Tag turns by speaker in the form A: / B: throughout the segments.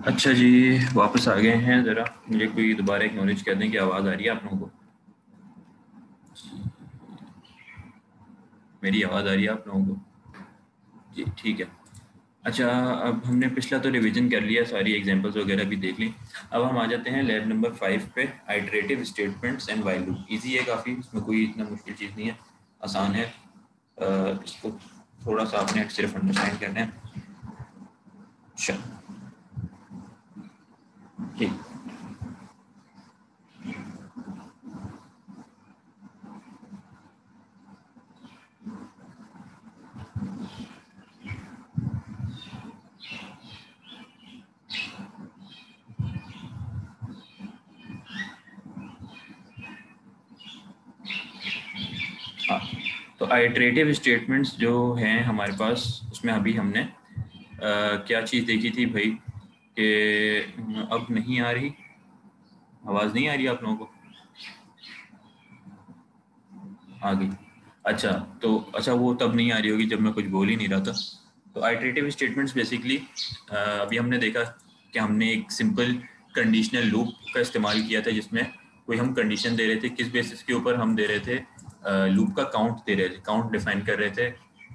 A: अच्छा जी, वापस आ गए हैं। ज़रा मुझे कोई दोबारा एक्नॉलेज कर दें कि आवाज़ आ रही है आप लोगों को। मेरी आवाज़ आ रही है आप लोगों को? जी ठीक है। अच्छा, अब हमने पिछला तो रिवीजन कर लिया, सारी एग्जांपल्स वगैरह भी देख ली। अब हम आ जाते हैं लैब नंबर 5 पे, iterative statements and while loop. Easy है काफ़ी, इसमें कोई इतना मुश्किल चीज़ नहीं है, आसान है। इसको थोड़ा सा आपने सिर्फ अंडरस्टैंड करना है। अच्छा ठीक। हाँ, तो आइटरेटिव स्टेटमेंट्स जो हैं हमारे पास, उसमें अभी हमने क्या चीज़ देखी थी भाई कि अब नहीं आ रही आवाज़, नहीं आ रही आप लोगों को? आ गई। अच्छा, तो अच्छा वो तब नहीं आ रही होगी जब मैं कुछ बोल ही नहीं रहा था। तो आइटरेटिव स्टेटमेंट्स बेसिकली अभी हमने देखा कि हमने एक सिंपल कंडीशनल लूप का इस्तेमाल किया था, जिसमें कोई हम कंडीशन दे रहे थे, किस बेसिस के ऊपर हम दे रहे थे, लूप का काउंट दे रहे थे, काउंट डिफाइन कर रहे थे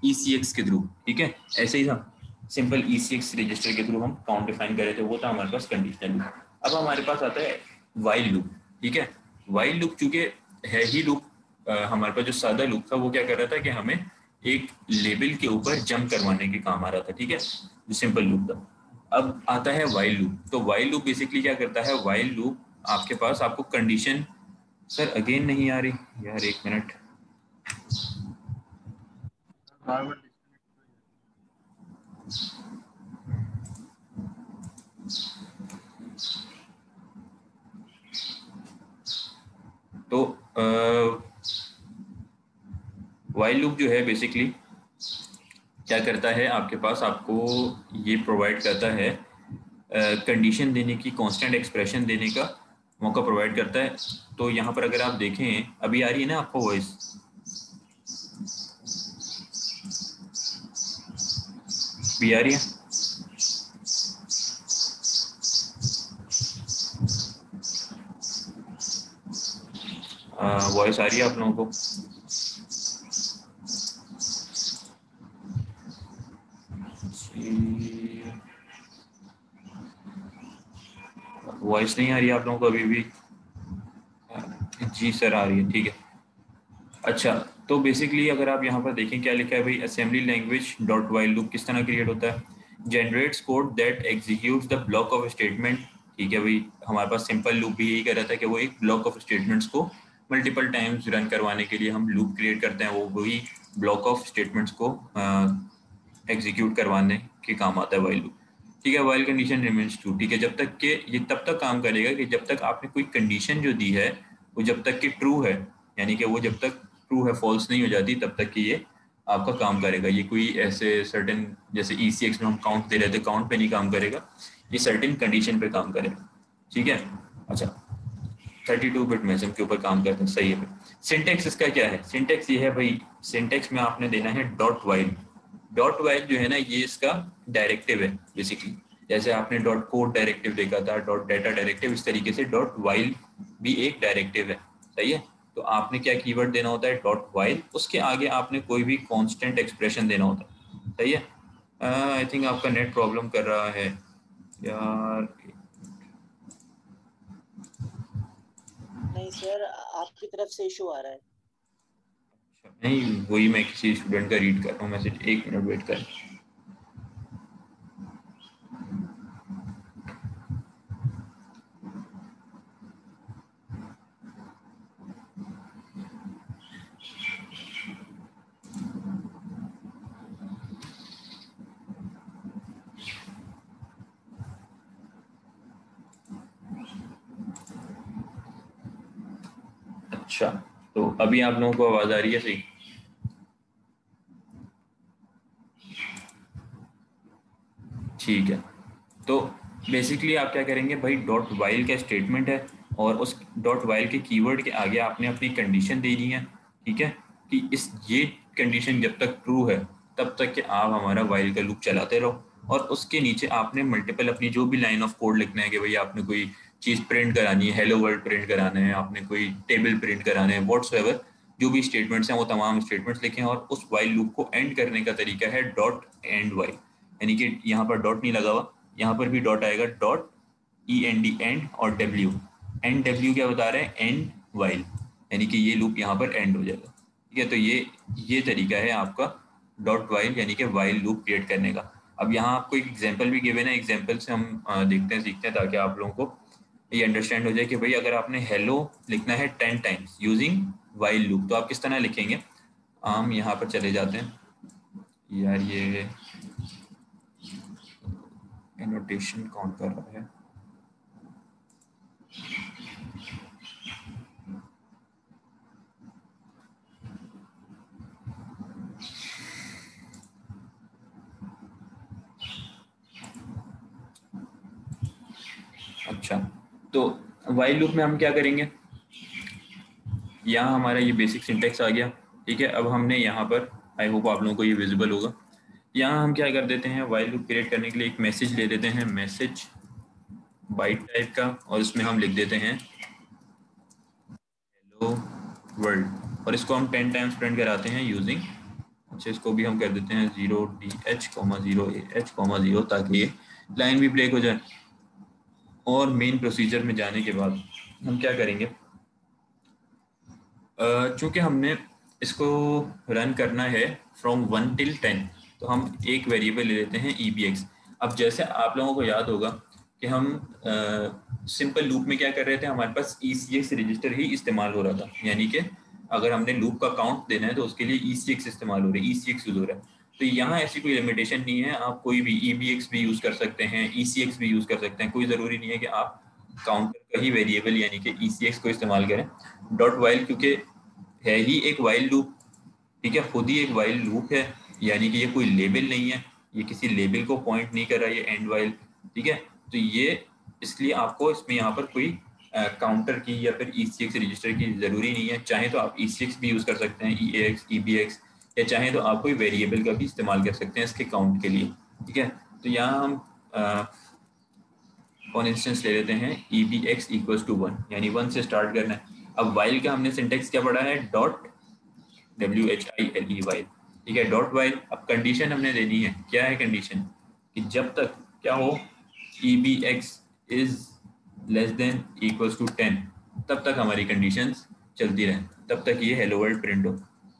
A: ECX के थ्रू। ठीक है, ऐसे ही था, सिंपल ECX रजिस्टर के थ्रू हम काउंट डिफाइन कर रहे थे, वो था हमारे पास कंडीशनल लूप। अब हमारे पास आता है वाइल लूप। ठीक है, वाइल लूप चूंकि है ही लूप, हमारे पास जो सादा लूप था वो क्या कर रहा था कि हमें एक लेबल के ऊपर जंप करवाने के काम आ रहा था। ठीक है, जो सिंपल लूप था। अब आता है वाइल लूप। तो वाइल लूप बेसिकली क्या करता है, वाइल लूप आपके पास आपको कंडीशन, सर अगेन नहीं आ रही यार, एक मिनट।
B: बार बार डिस्कनेक्ट हो जाती
A: तो वाइल लूप जो है बेसिकली क्या करता है, आपके पास आपको ये प्रोवाइड करता है कंडीशन देने की, कांस्टेंट एक्सप्रेशन देने का मौका प्रोवाइड करता है। तो यहाँ पर अगर आप देखें, अभी आ रही है ना आपको वॉइस? भी आ रही है? वॉइस आ रही है आप लोगों को? वॉइस नहीं आ रही है आप लोगों को अभी भी? जी सर आ रही है, ठीक है। अच्छा, तो बेसिकली अगर आप यहाँ पर देखें क्या लिखा है भाई, assembly language dot while loop किस तरह क्रिएट होता है, generates code that executes the block of statement. ठीक है भाई, हमारे पास सिंपल लूप भी यही कर रहा था कि वो एक ब्लॉक ऑफ स्टेटमेंट्स को मल्टीपल टाइम्स रन करवाने के लिए हम लूप क्रिएट करते हैं, वो वही ब्लॉक ऑफ स्टेटमेंट्स को एग्जीक्यूट करवाने के काम आता है वाइल लूप। ठीक है, वाइल कंडीशन रिमेन्स ट्रू। ठीक है, जब तक के ये तब तक काम करेगा कि जब तक आपने कोई कंडीशन जो दी है वो जब तक कि ट्रू है, यानी कि वो जब तक ट्रू है, फॉल्स नहीं हो जाती, तब तक कि ये आपका काम करेगा। ये कोई ऐसे सर्टेन, जैसे ECX में हम काउंट दे रहे थे, काउंट पे नहीं काम करेगा, ये सर्टेन कंडीशन पे काम करेगा। ठीक है। अच्छा, 32 बिट मैसेज के ऊपर काम करते हैं, सही है भाई। सिंटेक्स इसका क्या है, सिंटेक्स ये है भाई, सिंटेक्स में आपने देना है डॉट वाइल। डॉट वाइल जो है ना, ये इसका डायरेक्टिव है बेसिकली। जैसे आपने डॉट कोड डायरेक्टिव देखा था, डॉट डाटा डायरेक्टिव, इस तरीके से डॉट वाइल भी एक डायरेक्टिव है। सही है। तो आपने क्या कीवर्ड देना होता है, डॉट वाइल, उसके आगे आपने कोई भी कांस्टेंट एक्सप्रेशन देना होता है। सही है। आई थिंक आपका नेट प्रॉब्लम कर रहा है यार।
C: नहीं सर, आपकी तरफ से इशू आ रहा है।
A: नहीं, वही मैं किसी स्टूडेंट का रीड कर रहा हूँ मैसेज, एक मिनट वेट कर। अच्छा, तो अभी आप लोगों को आवाज आ रही है सही? ठीक है। तो बेसिकली आप क्या करेंगे भाई, डॉट वाइल का स्टेटमेंट है, और उस डॉट वाइल के कीवर्ड के आगे आपने अपनी कंडीशन दे दी है। ठीक है, कि इस ये कंडीशन जब तक ट्रू है तब तक कि आप हमारा वाइल का लूप चलाते रहो। और उसके नीचे आपने मल्टीपल अपनी जो भी लाइन ऑफ कोड लिखना है कि भाई आपने कोई चीज़ प्रिंट करानी है, हेलो वर्ल्ड प्रिंट कराना है, आपने कोई टेबल प्रिंट कराना है, व्हाट्सएवर जो भी स्टेटमेंट्स हैं वो तमाम स्टेटमेंट्स लिखें। और उस वाइल लूप को एंड करने का तरीका है डॉट एंड वाइल, यानी कि यहाँ पर डॉट नहीं लगा हुआ, यहाँ पर भी डॉट आएगा, डॉट END एंड, और डब्ल्यू क्या बता रहे हैं, एंड वाइल, यानी कि ये लूप यहाँ पर एंड हो जाएगा। ठीक है, तो ये तरीका है आपका डॉट वाइल यानी कि वाइल लूप क्रिएट करने का। अब यहाँ आपको एक एग्जांपल भी गिवन है, एग्जांपल से हम देखते हैं सीखते हैं ताकि आप लोगों को ये अंडरस्टैंड हो जाए कि भाई अगर आपने हेलो लिखना है 10 टाइम्स यूजिंग वाइल लूप तो आप किस तरह लिखेंगे। हम यहाँ पर चले जाते हैं, यार ये एनोटेशन कौन कर रहा है। अच्छा, तो वाइल लूप में हम क्या करेंगे, यहाँ हमारा ये बेसिक सिंटेक्स आ गया। ठीक है, अब हमने यहाँ पर, आई होप आप लोगों को ये विजिबल होगा, यहाँ हम क्या कर देते हैं, वाइल लूप क्रिएट करने के लिए एक मैसेज ले लेते हैं, मैसेज बाइट टाइप का, और इसमें हम लिख देते हैं हेलो वर्ल्ड, और इसको हम 10 टाइम्स प्रिंट कराते हैं यूजिंग, अच्छा इसको भी हम कर देते हैं 0DH, 0AH, 0, ताकि ये लाइन भी ब्रेक हो जाए। और मेन प्रोसीजर में जाने के बाद हम क्या करेंगे, चूँकि हमने इसको रन करना है फ्रॉम 1 till 10, तो हम एक वेरिएबल ले लेते हैं EBX। अब जैसे आप लोगों को याद होगा कि हम सिंपल लूप में क्या कर रहे थे, हमारे पास ECX रजिस्टर ही इस्तेमाल हो रहा था, यानी कि अगर हमने लूप का काउंट देना है तो उसके लिए ECX इस्तेमाल हो रहा है, ECX यूज हो रहा है। तो यहाँ ऐसी कोई लिमिटेशन नहीं है, आप कोई भी EBX भी यूज़ कर सकते हैं, ECX भी यूज़ कर सकते हैं, कोई ज़रूरी नहीं है कि आप काउंटर का ही वेरिएबल यानी कि ECX को इस्तेमाल करें। डॉट वाइल क्योंकि है ही एक वाइल लूप, ठीक है, खुद ही एक वाइल लूप है, यानी कि ये कोई लेबल नहीं है, ये किसी लेबल को पॉइंट नहीं कर रहा, ये एंड वाइल। ठीक है, तो ये इसलिए आपको इसमें यहाँ पर कोई काउंटर की या फिर ECX रजिस्टर की ज़रूरी नहीं है। चाहे तो आप ECX भी यूज़ कर सकते हैं, EAX, EBX, या चाहे तो आप कोई वेरिएबल का भी इस्तेमाल कर सकते हैं इसके काउंट के लिए। ठीक है, तो यहाँ हम फॉर इंस्टेंस ले लेते हैं EBX इक्वल्स टू 1, यानी 1 से स्टार्ट करना है। अब वाइल का हमने सिंटेक्स क्या पढ़ा है, डॉट WHILE वाइल। ठीक है, डॉट वाइल। अब कंडीशन हमने देनी है, क्या है कंडीशन, कि जब तक क्या हो, EBX is less than equals to 10, तब तक हमारी कंडीशंस चलती रहें, तब तक ये हेलो वर्ल्ड प्रिंट हो।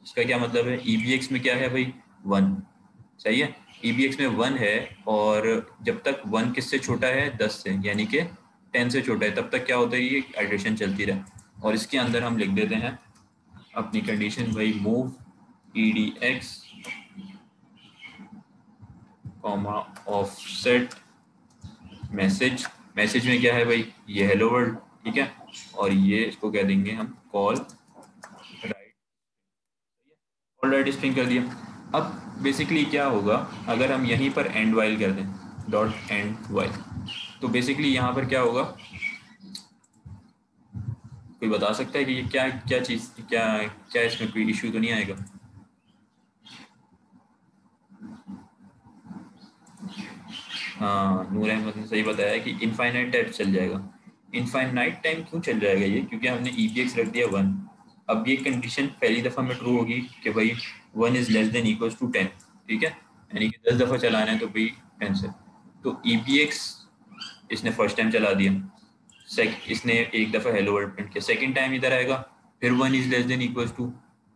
A: इसका क्या मतलब है, EBX में क्या है भाई, 1, सही है, EBX में 1 है, और जब तक 1 किससे छोटा है, 10 से, यानी कि 10 से छोटा है, तब तक क्या होता है, ये आइटरेशन चलती रहे। और इसके अंदर हम लिख देते हैं अपनी कंडीशन, भाई move EDX comma offset message, message में क्या है भाई, ये हेलो वर्ल्ड। ठीक है, और ये इसको कह देंगे हम call right, call right string कर दिया। अब बेसिकली क्या होगा, अगर हम यहीं पर एंड वाइल कर दें, डॉट एंड वाइल, तो बेसिकली यहाँ पर क्या होगा, कोई बता सकता है कि ये क्या क्या चीज़, क्या क्या इसमें कोई इशू तो नहीं आएगा। हाँ, नूर अहमद ने सही बताया कि इनफाइनाइट टाइम चल जाएगा। इनफाइनाइट टाइम क्यों चल जाएगा ये, क्योंकि हमने EBX रख दिया 1। अब ये कंडीशन पहली दफ़ा में ट्रू होगी कि भाई 1 is less than equals to 10, ठीक है, यानी कि 10 दफ़ा चलाना है तो भाई 10 से, तो EBX इसने फर्स्ट टाइम चला दिया, इसने एक दफ़ा हेलो वर्ल्ड प्रिंट किया, सेकेंड टाइम इधर आएगा, फिर 1 is less than equals to,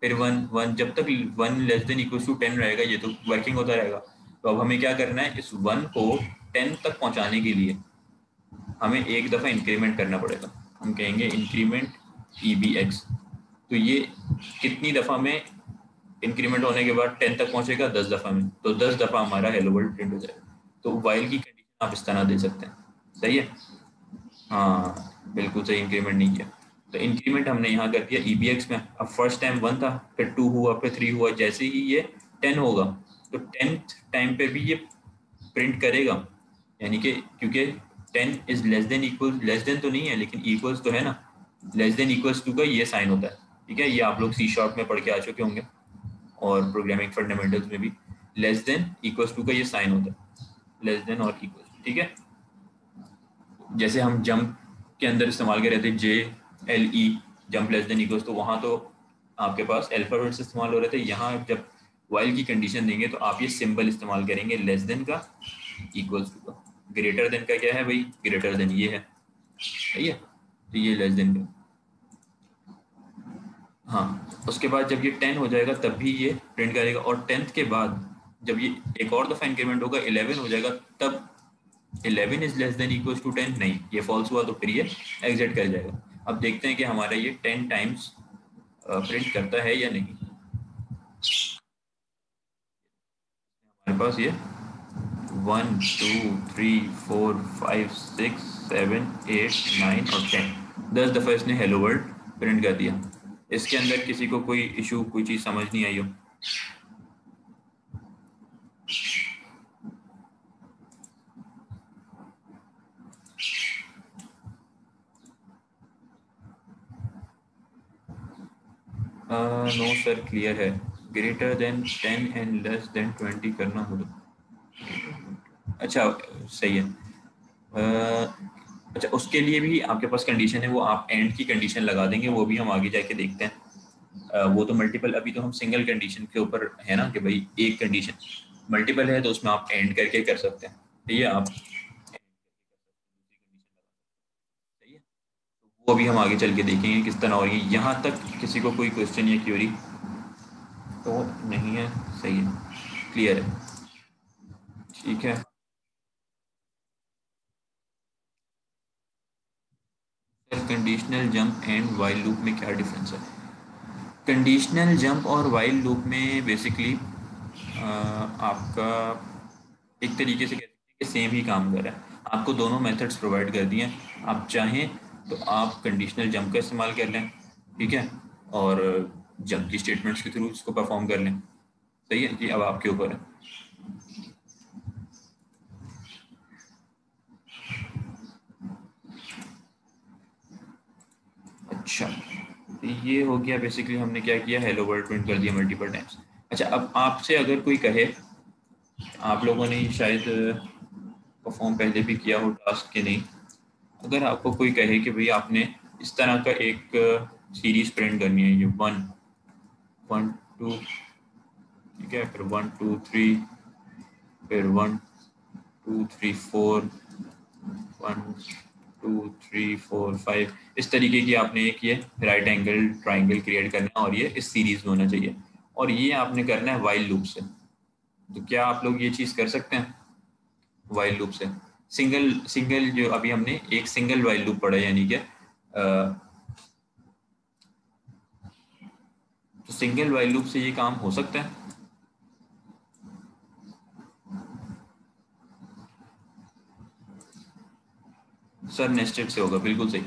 A: फिर 1 जब तक 1 लेस देन इक्वल्स टू 10 रहेगा ये तो वर्किंग होता रहेगा। तो अब हमें क्या करना है, इस 1 को 10 तक पहुंचाने के लिए हमें एक दफ़ा इंक्रीमेंट करना पड़ेगा, हम कहेंगे इंक्रीमेंट EBX। तो ये कितनी दफ़ा में इंक्रीमेंट होने के बाद 10 तक पहुंचेगा, 10 दफ़ा में, तो 10 दफ़ा हमारा हेलो वर्ल्ड प्रिंट हो जाएगा। तो वाइल की कंडीशन आप इस तरह दे सकते हैं, सही है, हाँ बिल्कुल सही, इंक्रीमेंट नहीं किया, तो इंक्रीमेंट हमने यहाँ कर दिया EBX में। अब फर्स्ट टाइम 1 था, फिर 2 हुआ, फिर 3 हुआ, जैसे ही ये 10 होगा तो 10th टाइम पे भी ये प्रिंट करेगा, यानी कि क्योंकि 10 is less than equal, less than तो नहीं है लेकिन इक्वल्स तो है ना, लेस देन इक्वल्स टू का ये साइन होता है। ठीक है, ये आप लोग C# में पढ़ के आ चुके होंगे और प्रोग्रामिंग फंडामेंटल्स में भी लेस देन इक्वल्स टू का ये साइन होता है। लेस देन और इक्वल, ठीक है। जैसे हम जंप के अंदर इस्तेमाल कर रहे थे JLE, jump less than equal, तो वहाँ तो आपके पास अल्फाबेट्स इस्तेमाल हो रहे थे। यहाँ जब वाइल की कंडीशन देंगे तो आप ये सिंबल इस्तेमाल करेंगे, लेस देन का, इक्वल्स टू का। ग्रेटर देन का क्या है भाई, ग्रेटर देन ये है, सही है, तो ये लेस देन का। हाँ, उसके बाद जब ये 10 हो जाएगा तब भी ये प्रिंट करेगा, और 10th के बाद जब ये एक और दफा इंक्रीमेंट होगा 11 हो जाएगा, तब 11 is less than equal to 10, नहीं ये फॉल्स हुआ तो फिर ये एग्जिट कर जाएगा। अब देखते हैं कि हमारा ये 10 टाइम्स प्रिंट करता है या नहीं। हमारे पास ये 1 2 3 4 5 6 7 8 9 और 10, 10 दफा इसने हेलो वर्ल्ड प्रिंट कर दिया। इसके अंदर किसी को कोई इशू, कोई चीज समझ नहीं आई हो? नो सर, क्लियर है। Greater than 10 and less than 20 करना हो तो, अच्छा सही है। अच्छा, उसके लिए भी आपके पास कंडीशन है, वो आप एंड की कंडीशन लगा देंगे, वो भी हम आगे जाके देखते हैं। वो तो मल्टीपल, अभी तो हम सिंगल कंडीशन के ऊपर है ना, कि भाई एक कंडीशन, मल्टीपल है तो उसमें आप एंड करके कर सकते हैं, ठीक है, आप सही है। तो वो भी हम आगे चल के देखेंगे किस तरह। और यहाँ तक किसी को कोई क्वेश्चन या क्वेरी तो नहीं है? सही है, क्लियर है, ठीक है। Sir conditional jump and while loop में क्या डिफरेंस है? कंडीशनल जंप और वाइल लूप में बेसिकली आपका एक तरीके से कह सकते हैं कि सेम ही काम कर रहा है। आपको दोनों मेथड्स प्रोवाइड कर दिए हैं, आप चाहें तो आप कंडीशनल जंप का इस्तेमाल कर लें, ठीक है, और जंप की स्टेटमेंट्स के थ्रू इसको परफॉर्म कर लें, सही है जी, अब आपके ऊपर है। अच्छा, तो ये हो गया बेसिकली, हमने क्या किया, हेलो वर्ल्ड प्रिंट कर दिया मल्टीपल टाइम्स। अच्छा, अब आपसे अगर कोई कहे, आप लोगों ने शायद परफॉर्म पहले भी किया हो टास्क के नहीं, अगर आपको कोई कहे कि भाई आपने इस तरह का एक सीरीज प्रिंट करनी है, ये 1 1 2, ठीक है, फिर 1 2 3, फिर 1 2 3 4, 1 2 3 4 5, इस तरीके की आपने एक ये राइट एंगल ट्राइंगल क्रिएट करना है, और ये इस सीरीज में होना चाहिए, और ये आपने करना है वाइल लूप से। तो क्या आप लोग ये चीज़ कर सकते हैं वाइल लूप से? सिंगल सिंगल जो अभी हमने एक सिंगल वाइल लूप पढ़ा, यानी कि तो सिंगल वाइल लूप से ये काम हो सकता है? सर नेस्टेड से होगा, बिल्कुल सही।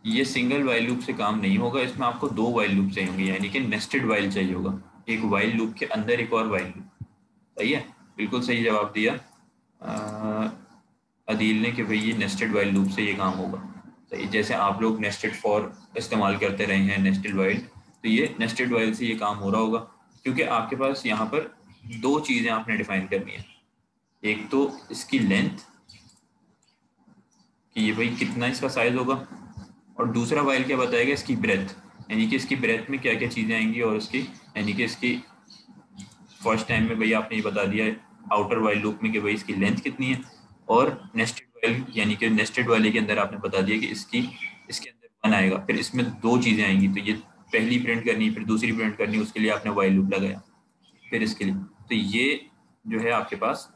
A: ये सिंगल वाइल लूप से काम नहीं होगा, इसमें आपको दो वाइल लूप चाहिए होंगे, यानी कि नेस्टेड वाइल चाहिए होगा, एक वाइल लूप के अंदर एक और वाइल लूप। सही है, बिल्कुल सही जवाब दिया अदील ने, कि भाई ये नेस्टेड वाइल लूप से ये काम होगा। सही, जैसे आप लोग नेस्टेड फॉर इस्तेमाल करते रहे हैं, नेस्टेड वाइल, तो ये नेस्टेड वाइल से ये काम हो रहा होगा, क्योंकि आपके पास यहाँ पर दो चीज़ें आपने डिफाइन करनी है। एक तो इसकी लेंथ, कि ये भाई कितना इसका साइज होगा, और दूसरा वाइल क्या बताएगा, इसकी ब्रेथ, यानी कि इसकी ब्रेथ में क्या क्या चीज़ें आएंगी, और उसकी, यानी कि इसकी फर्स्ट टाइम में भाई आपने ये बता दिया आउटर वाइल लूप में कि भाई इसकी लेंथ कितनी है, और नेस्टेड वाइल यानी कि नेस्टेड वाले के अंदर आपने बता दिया कि इसकी, इसके अंदर 1 आएगा, फिर इसमें दो चीज़ें आएंगी, तो ये पहली प्रिंट करनी, फिर दूसरी प्रिंट करनी, उसके लिए आपने वाइल लूप लगाया, फिर इसके लिए, तो ये जो है आपके पास,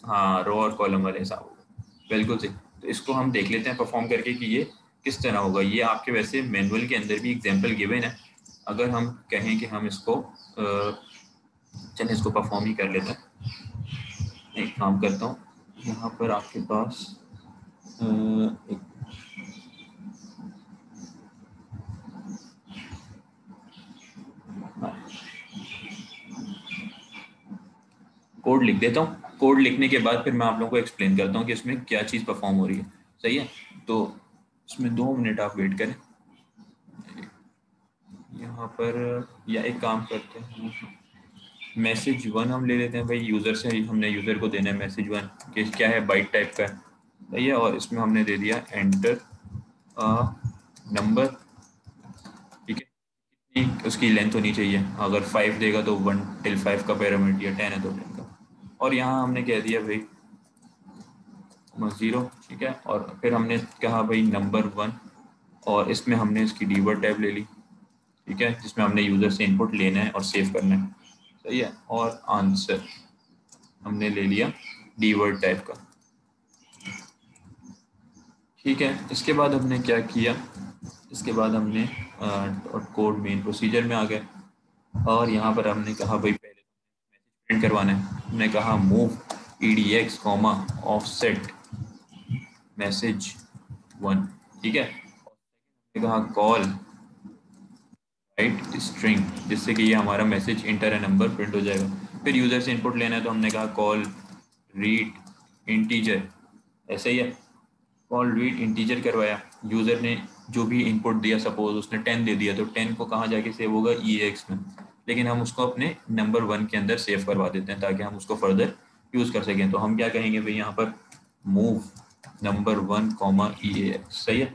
A: हाँ, रो और कॉलम वाले हिसाब होगा, बिल्कुल सही। तो इसको हम देख लेते हैं परफॉर्म करके कि ये किस तरह होगा। ये आपके वैसे मैनुअल के अंदर भी एग्जाम्पल गिवन है, अगर हम कहें कि हम इसको चलिए इसको परफॉर्म ही कर लेते हैं। एक काम करता हूँ, यहाँ पर आपके पास एक कोड लिख देता हूँ, कोड लिखने के बाद फिर मैं आप लोगों को एक्सप्लेन करता हूँ कि इसमें क्या चीज़ परफॉर्म हो रही है, सही है। तो इसमें 2 मिनट आप वेट करें यहाँ पर, या एक काम करते हैं, मैसेज वन हम ले लेते हैं भाई, यूज़र से हमने यूज़र को देना है मैसेज वन, कि क्या है बाइट टाइप का है, सही है। और इसमें हमने दे दिया एंटर नंबर, ठीक है। कितनी उसकी लेंथ होनी चाहिए, अगर 5 देगा तो 1 till 5 का पैरामीटर, या 10 है तो 10 का। और यहाँ हमने कह दिया भाई 0, ठीक है। और फिर हमने कहा भाई नंबर 1, और इसमें हमने इसकी डीवर्ड टैब ले ली, ठीक है, जिसमें हमने यूज़र से इनपुट लेना है और सेव करना है, सही है। और आंसर हमने ले लिया डीवर्ड टाइप का, ठीक है। इसके बाद हमने क्या किया, इसके बाद हमने कोड मेन प्रोसीजर में आ गए, और यहाँ पर हमने कहा भाई पहले मैसेज प्रिंट करवाना है। हमने कहा move edx comma offset message 1, ठीक है। हमने कहा कॉल राइट स्ट्रिंग, जिससे कि ये हमारा मैसेज इंटर नंबर प्रिंट हो जाएगा। फिर यूज़र से इनपुट लेना है तो हमने कहा कॉल रीड इंटीजर, ऐसे ही है, कॉल रीड इंटीजर करवाया। यूज़र ने जो भी इनपुट दिया, सपोज उसने 10 दे दिया, तो 10 को कहाँ जाके सेव होगा, EAX में, लेकिन हम उसको अपने नंबर 1 के अंदर सेव करवा देते हैं ताकि हम उसको फर्दर यूज़ कर सकें। तो हम क्या कहेंगे भाई यहाँ पर मूव नंबर 1 कॉमा EAX, सही है।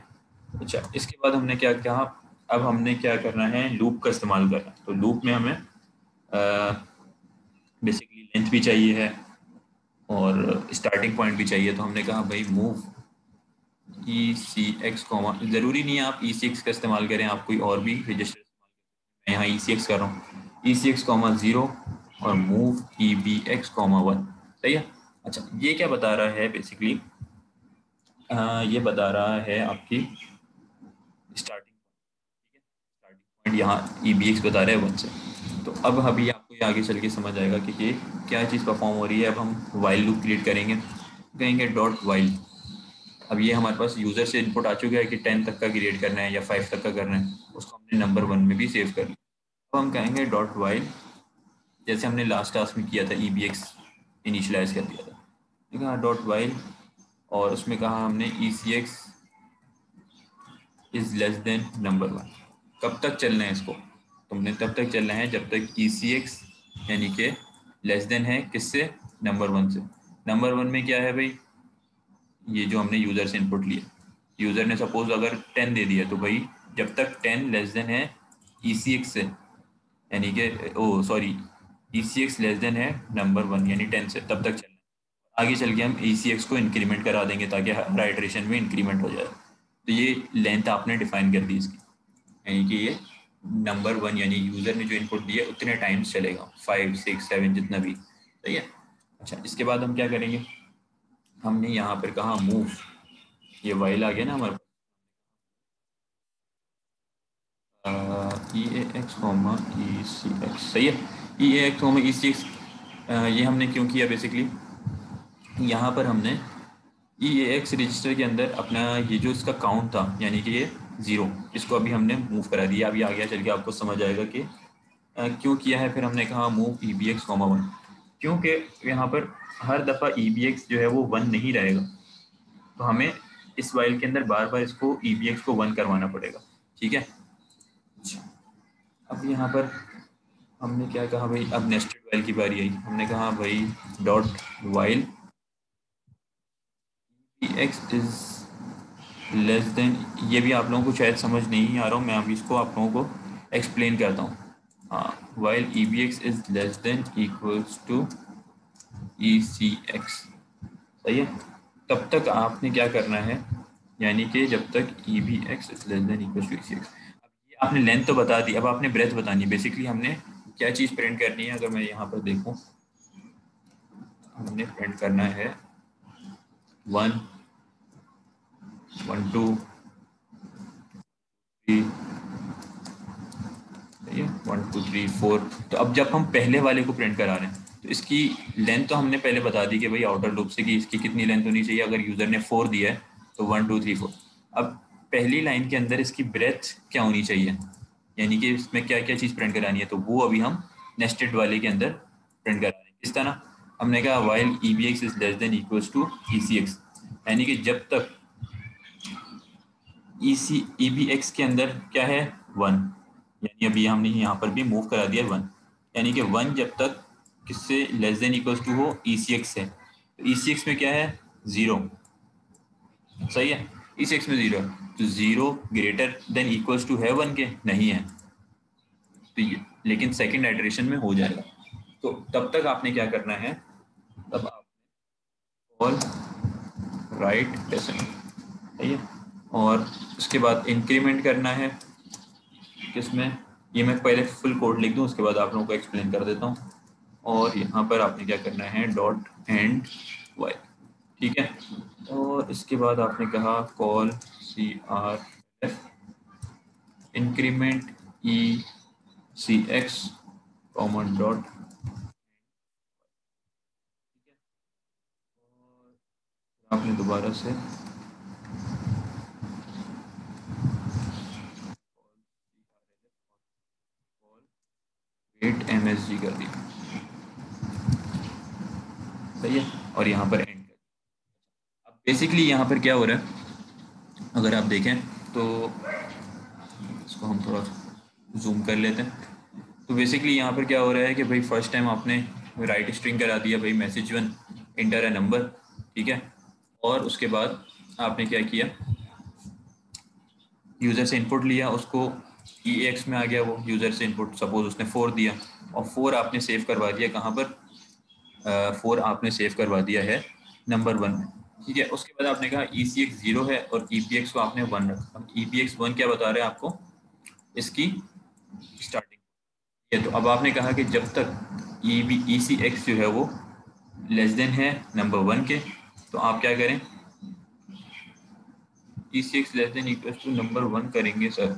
A: अच्छा, इसके बाद हमने क्या कहा, अब हमने क्या करना है, लूप का इस्तेमाल करना है। तो लूप में हमें बेसिकली लेंथ भी चाहिए है और स्टार्टिंग पॉइंट भी चाहिए। तो हमने कहा भाई मूव ECX कॉमा, ज़रूरी नहीं है आप ECX का इस्तेमाल करें, आप कोई और भी रजिस्टर, मैं यहाँ ECX कर रहा हूँ, ECX कॉमा 0 और मूव EBX कॉमा 1, सही है। अच्छा, ये क्या बता रहा है बेसिकली, ये बता रहा है आपकी स्टार्टिंग, ठीक है। स्टार्टिंग पॉइंट यहाँ EBX बता रहा है 1 से। तो अब अभी आपको ये आगे चल के समझ आएगा कि ये क्या चीज़ परफॉर्म हो रही है। अब हम वाइल लूप क्रिएट करेंगे, कहेंगे डॉट वाइल। अब ये हमारे पास यूज़र से इनपुट आ चुका है कि 10 तक का क्रिएट करना है या 5 तक का करना है, उसको हमने नंबर 1 में भी सेव कर लिया। तो हम कहेंगे डॉट वाइल, जैसे हमने लास्ट टास्क में किया था, EBX इनिशियलाइज कर दिया था, ठीक है, डॉट वाइल। और उसमें कहा हमने ECX is less then number 1। कब तक चलना है इसको, तुमने तब तक चलना है जब तक ECX यानी कि लेस देन है किससे, नंबर 1 से। नंबर 1 में क्या है भाई, ये जो हमने यूज़र से इनपुट लिया, यूज़र ने सपोज अगर 10 दे दिया, तो भाई जब तक 10 लेस देन है ECX से, यानी कि ओ सॉरी ECX लेस देन है नंबर 1 यानी 10 से, तब तक चलना है। आगे चल के हम ECX को इंक्रीमेंट करा देंगे ताकि हर आइटरेशन में इंक्रीमेंट हो जाए। तो ये लेंथ आपने डिफाइन कर दी इसकी, यानी कि ये नंबर 1 यानी यूज़र ने जो इनपुट दिया उतने टाइम्स चलेगा, 5 6 7 जितना भी, सही है। अच्छा, इसके बाद हम क्या करेंगे, हमने यहाँ पर कहा मूव, ये वाइल आ गया ना हमारे EAX कॉमा ECX, सही है। EAX कॉमा ECX, ये हमने क्यों किया, बेसिकली यहाँ पर हमने EAX रजिस्टर के अंदर अपना ये जो इसका काउंट था, यानी कि ये 0, इसको अभी हमने मूव करा दिया। अभी आगे चल के आपको समझ आएगा कि क्यों किया है। फिर हमने कहा मूव EBX कॉमा 1, क्योंकि यहाँ पर हर दफ़ा EBX जो है वो 1 नहीं रहेगा, तो हमें इस वाइल के अंदर बार बार इसको EBX को 1 करवाना पड़ेगा, ठीक है। अच्छा, अब यहाँ पर हमने क्या कहा भाई, अब नेस्टेड वाइल की बारी आई। हमने कहा भाई dot while EX is less then, ये भी आप लोगों को शायद समझ नहीं आ रहा हूँ, मैं अभी इसको आप लोगों को एक्सप्लेन करता हूँ। हाँ, while EBX is less than equals to ECX, सही है। तब तक आपने क्या करना है, यानी कि जब तक EBX is less than equals to ECX। अब ये आपने लेंथ तो बता दी, अब आपने ब्रेथ बतानी है। बेसिकली हमने क्या चीज़ प्रिंट करनी है, अगर मैं यहाँ पर देखूँ, हमने प्रिंट करना है 1 1 2 3, सही है, 1 2 3 4। तो अब जब हम पहले वाले को प्रिंट करा रहे हैं, तो इसकी लेंथ तो हमने पहले बता दी कि भाई आउटर लूप से कि इसकी कितनी लेंथ होनी चाहिए। अगर यूज़र ने 4 दिया है तो 1 2 3 4। अब पहली लाइन के अंदर इसकी ब्रेथ क्या होनी चाहिए, यानी कि इसमें क्या क्या चीज़ प्रिंट करानी है, तो वो अभी हम नेस्टेड वाले के अंदर प्रिंट करा रहे हैं। इस तरह हमने कहा while EBX is less than equals to ECX, यानी कि जब तक EBX के अंदर क्या है 1, यानी अभी हमने यहाँ पर भी मूव करा दिया 1, यानी कि 1 जब तक किससे लेस देन इक्वल्स टू हो, ECX से। तो ECX में क्या है, 0, सही है, ECX में 0 है, तो 0 ग्रेटर देन इक्वल्स टू है 1 के, नहीं है, तो ये लेकिन सेकंड आइटरेशन में हो जाएगा। तो तब तक आपने क्या करना है, तब आप कॉल राइट डेसिमल, सही है, और उसके बाद इंक्रीमेंट करना है किसमें, ये मैं पहले फुल कोड लिख दूं, उसके बाद आप लोगों को एक्सप्लेन कर देता हूँ। और यहाँ पर आपने क्या करना है, डॉट एंड वाई, ठीक है। और इसके बाद आपने कहा call CRF increment ECX common dot, आपने दोबारा से वेट MSG कर दिया, सही है, और यहाँ पर एंड कर दिया। अब बेसिकली यहाँ पर क्या हो रहा है, अगर आप देखें तो इसको हम थोड़ा जूम कर लेते हैं। तो बेसिकली यहाँ पर क्या हो रहा है कि भाई फर्स्ट टाइम आपने राइट स्ट्रिंग करा दिया, भाई मैसेज 1 इंटर अ नंबर, ठीक है, और उसके बाद आपने क्या किया, यूज़र से इनपुट लिया, उसको EX में आ गया वो यूज़र से इनपुट, सपोज उसने 4 दिया, और 4 आपने सेव करवा दिया कहाँ पर, 4 आपने सेव करवा दिया है नंबर 1 में, ठीक है। उसके बाद आपने कहा ECX 0 है और EPX को आपने 1 रखा। EPX 1 क्या बता रहे हैं आपको, इसकी स्टार्टिंग है। तो अब आपने कहा कि जब तक ECX जो है वो लेस देन है नंबर 1 के, तो आप क्या करें, ECX less than equal to number 1 करेंगे सर,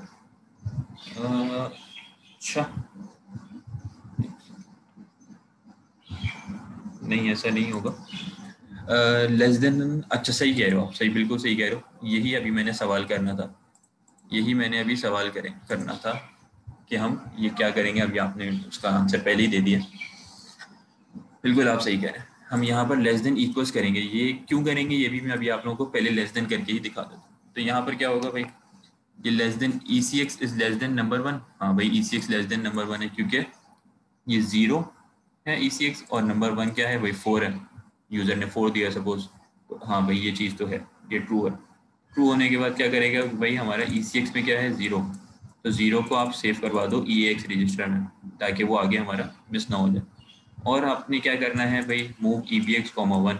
A: अच्छा नहीं ऐसा नहीं होगा, लेस देन, अच्छा सही कह रहे हो आप, सही बिल्कुल सही कह रहे हो, यही अभी मैंने सवाल करना था, यही मैंने अभी सवाल करना था कि हम ये क्या करेंगे, अभी आपने उसका आंसर पहले ही दे दिया, बिल्कुल आप सही कह रहे हैं, हम यहाँ पर लेस देन इक्वल्स करेंगे। ये क्यों करेंगे, ये भी मैं अभी आप लोगों को पहले लेस देन करके ही दिखा देता हूँ। तो यहाँ पर क्या होगा भाई, ये less than ECX is less then number 1, हाँ भाई ECX लेस देन नंबर 1 है, क्योंकि ये 0 है ECX और नंबर 1 क्या है भाई 4 है, यूज़र ने 4 दिया सपोज, तो हाँ भाई ये चीज़ तो है, ये ट्रू है। ट्रू होने के बाद क्या करेगा भाई, हमारा ECX में क्या है 0, तो 0 को आप सेव करवा दो EAX रजिस्टर में, ताकि वो आगे हमारा मिस ना हो जाए। और आपने क्या करना है भाई, मूव EBX, 1,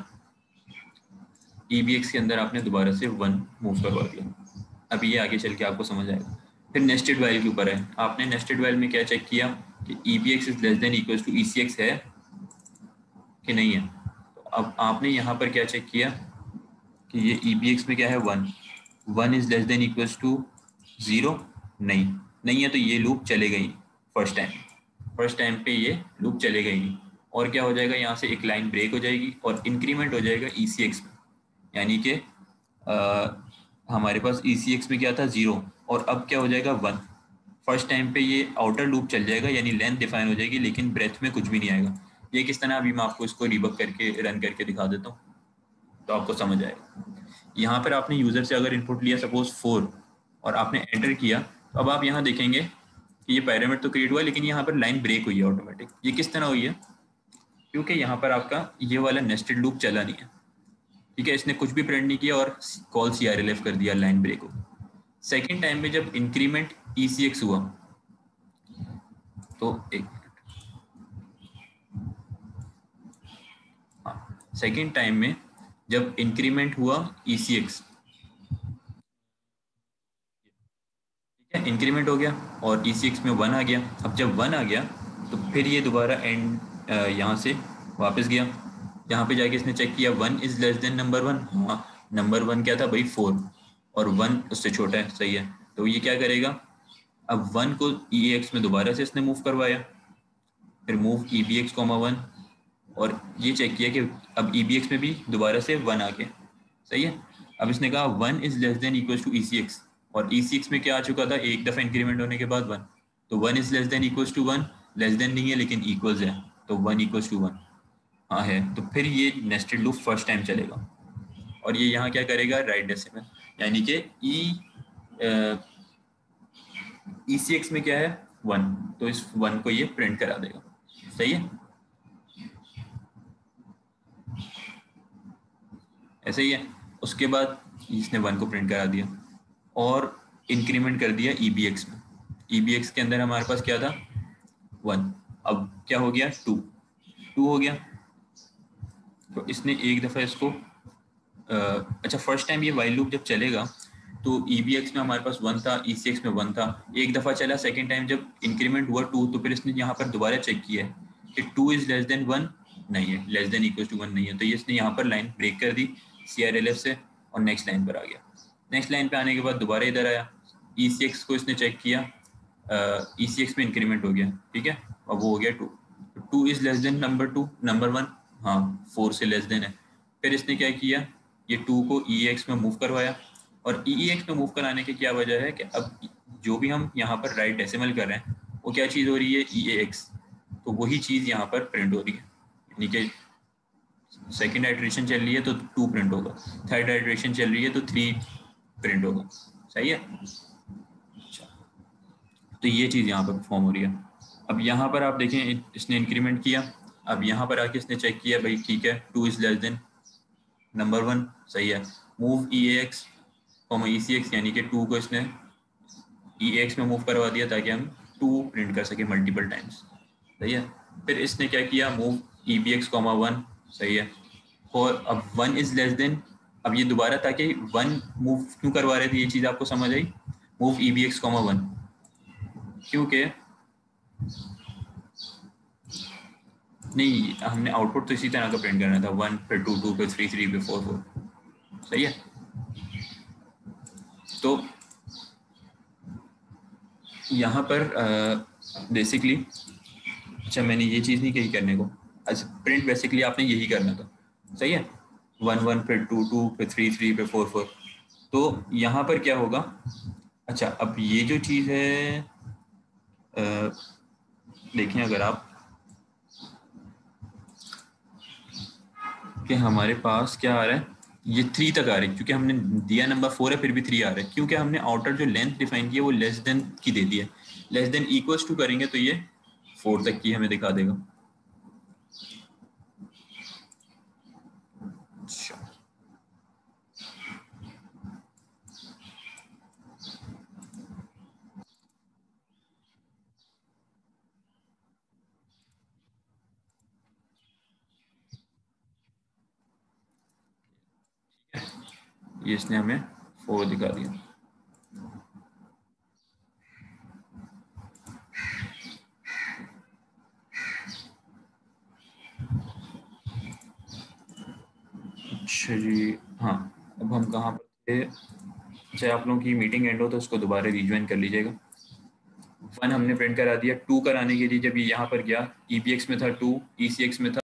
A: EBX के अंदर आपने दोबारा से 1 मूव करवा दिया। अभी ये आगे चल के आपको समझ आएगा। फिर नेस्टेड वाइल के ऊपर है, आपने नेस्टेड वाइल में क्या चेक किया कि EBX is less than equal to ECX है कि नहीं है। तो अब आपने यहाँ पर क्या चेक किया कि ये EBX में क्या है 1 is less than equal to 0, नहीं है, तो ये लूप चले गई फर्स्ट टाइम पे ये लूप चले गई, और क्या हो जाएगा, यहाँ से एक लाइन ब्रेक हो जाएगी और इंक्रीमेंट हो जाएगा ECX में, यानी कि हमारे पास ECX में क्या था 0, और अब क्या हो जाएगा 1। फर्स्ट टाइम पे ये आउटर लूप चल जाएगा, यानी लेंथ डिफाइन हो जाएगी, लेकिन ब्रेथ में कुछ भी नहीं आएगा। ये किस तरह, अभी मैं आपको इसको डिबग करके रन करके दिखा देता हूँ तो आपको समझ आएगा। यहाँ पर आपने यूज़र से अगर इनपुट लिया सपोज 4 और आपने एंटर किया, तो अब आप यहाँ देखेंगे कि ये पैरामीटर तो क्रिएट हुआ, लेकिन यहाँ पर लाइन ब्रेक हुई है ऑटोमेटिक। ये किस तरह हुई है, क्योंकि यहाँ पर आपका ये वाला नेस्टेड लूप चला नहीं है, ठीक है, इसने कुछ भी प्रिंट नहीं किया और कॉल CRLF कर दिया, लाइन ब्रेक हो। सेकेंड टाइम में जब इंक्रीमेंट ECX हुआ, तो एक सेकेंड टाइम में जब इंक्रीमेंट हुआ ECX, ठीक है, इंक्रीमेंट हो गया और ECX में 1 आ गया। अब जब 1 आ गया तो फिर ये दोबारा एंड यहाँ से वापस गया, यहाँ पे जाके इसने चेक किया 1 इज लेस देन नंबर 1, हाँ नंबर 1 क्या था भाई 4, और 1 उससे छोटा है, सही है, तो ये क्या करेगा, अब 1 को EAX में दोबारा से इसने मूव करवाया, फिर मूव EBX, 1, और ये चेक किया कि अब EBX में भी दोबारा से 1 आ गया, सही है। अब इसने कहा 1 is less than equal to ECX, और ECX में क्या आ चुका था, एक दफ़ा इंक्रीमेंट होने के बाद 1, तो 1 is less than equal to 1, less than नहीं है लेकिन इक्वल्स है, तो 1 इक्वल टू 1 हाँ है, तो फिर ये नेस्टेड लूप फर्स्ट टाइम चलेगा, और ये यहाँ क्या करेगा, राइट डेसिमल, यानी कि ECX में क्या है 1, तो इस 1 को ये प्रिंट करा देगा, सही है। ऐसे ही है। उसके बाद इसने 1 को प्रिंट करा दिया और इंक्रीमेंट कर दिया EBX में। EBX के अंदर हमारे पास क्या था 1, अब क्या हो गया 2 हो गया। तो इसने एक दफ़ा इसको अच्छा फर्स्ट टाइम ये वाइल लूप जब चलेगा तो EBX में हमारे पास 1 था, ECX में 1 था, एक दफ़ा चला। सेकेंड टाइम जब इंक्रीमेंट हुआ 2 तो फिर इसने यहाँ पर दोबारा चेक किया है कि 2 इज़ लेस देन 1 नहीं है, लेस देन इक्वल टू 1 नहीं है, तो ये इसने यहाँ पर लाइन ब्रेक कर दी CRLF से और नेक्स्ट लाइन पर आ गया। नेक्स्ट लाइन पे आने के बाद दोबारा इधर आया, ECX को इसने चेक किया, ECX में इंक्रीमेंट हो गया, ठीक है, अब वो हो गया 2, 2 इज़ लेस देन नंबर 1, हाँ 4 से लेस देन है। फिर इसने क्या किया, ये 2 को EX में मूव करवाया और EX में मूव कराने की क्या वजह है कि अब जो भी हम यहाँ पर राइट डेसिमल कर रहे हैं वो क्या चीज़ हो रही है EAX, तो वही चीज़ यहाँ पर प्रिंट हो रही है, यानी कि सेकेंड आइट्रेशन चल रही है तो 2 प्रिंट होगा, थर्ड आइट्रेशन चल रही है तो 3 प्रिंट होगा। सही है। अच्छा, तो ये चीज़ यहाँ पर परफॉर्म हो रही है। अब यहाँ पर आप देखें इसने इंक्रीमेंट किया, अब यहाँ पर आके इसने चेक किया भाई ठीक है 2 इज़ लेस देन नंबर 1, सही है, मूव EAX ECX यानी कि 2 को इसने EAX में मूव करवा दिया ताकि हम 2 प्रिंट कर सके मल्टीपल टाइम्स, सही है। फिर इसने क्या किया, मूव EBX 1, सही है, और अब 1 इज़ लेस देन, अब ये दोबारा ताकि 1 मूव क्यों करवा रहे थे ये चीज़ आपको समझ आई, मूव EBX 1, क्योंकि नहीं हमने आउटपुट तो इसी तरह का प्रिंट करना था, 1 फिर 2 2 फिर 3 3 फिर 4 4, सही है। तो यहाँ पर बेसिकली अच्छा मैंने ये चीज़ नहीं कही करने को, अच्छा प्रिंट बेसिकली आपने यही करना था, सही है, 1 1 फिर 2 2 फिर 3 3 फिर 4 4। तो यहाँ पर क्या होगा, अच्छा अब ये जो चीज़ है देखें अगर आप कि हमारे पास क्या आ रहा है, ये 3 तक आ रही है क्योंकि हमने दिया नंबर 4 है फिर भी 3 आ रहा है क्योंकि हमने आउटर जो लेंथ डिफाइन की है वो लेस देन की दे दी है, लेस देन इक्वल्स टू करेंगे तो ये 4 तक की हमें दिखा देगा। अच्छा ये इसने हमें 4 दिखा दिया। अच्छा जी हाँ, अब हम कहाँ पर थे, अच्छा आप लोगों की मीटिंग एंड हो तो उसको दोबारा रिज्वाइन कर लीजिएगा। 1 हमने प्रिंट करा दिया, 2 कराने के लिए जब ये यहाँ पर गया EBX में था 2, ECX में था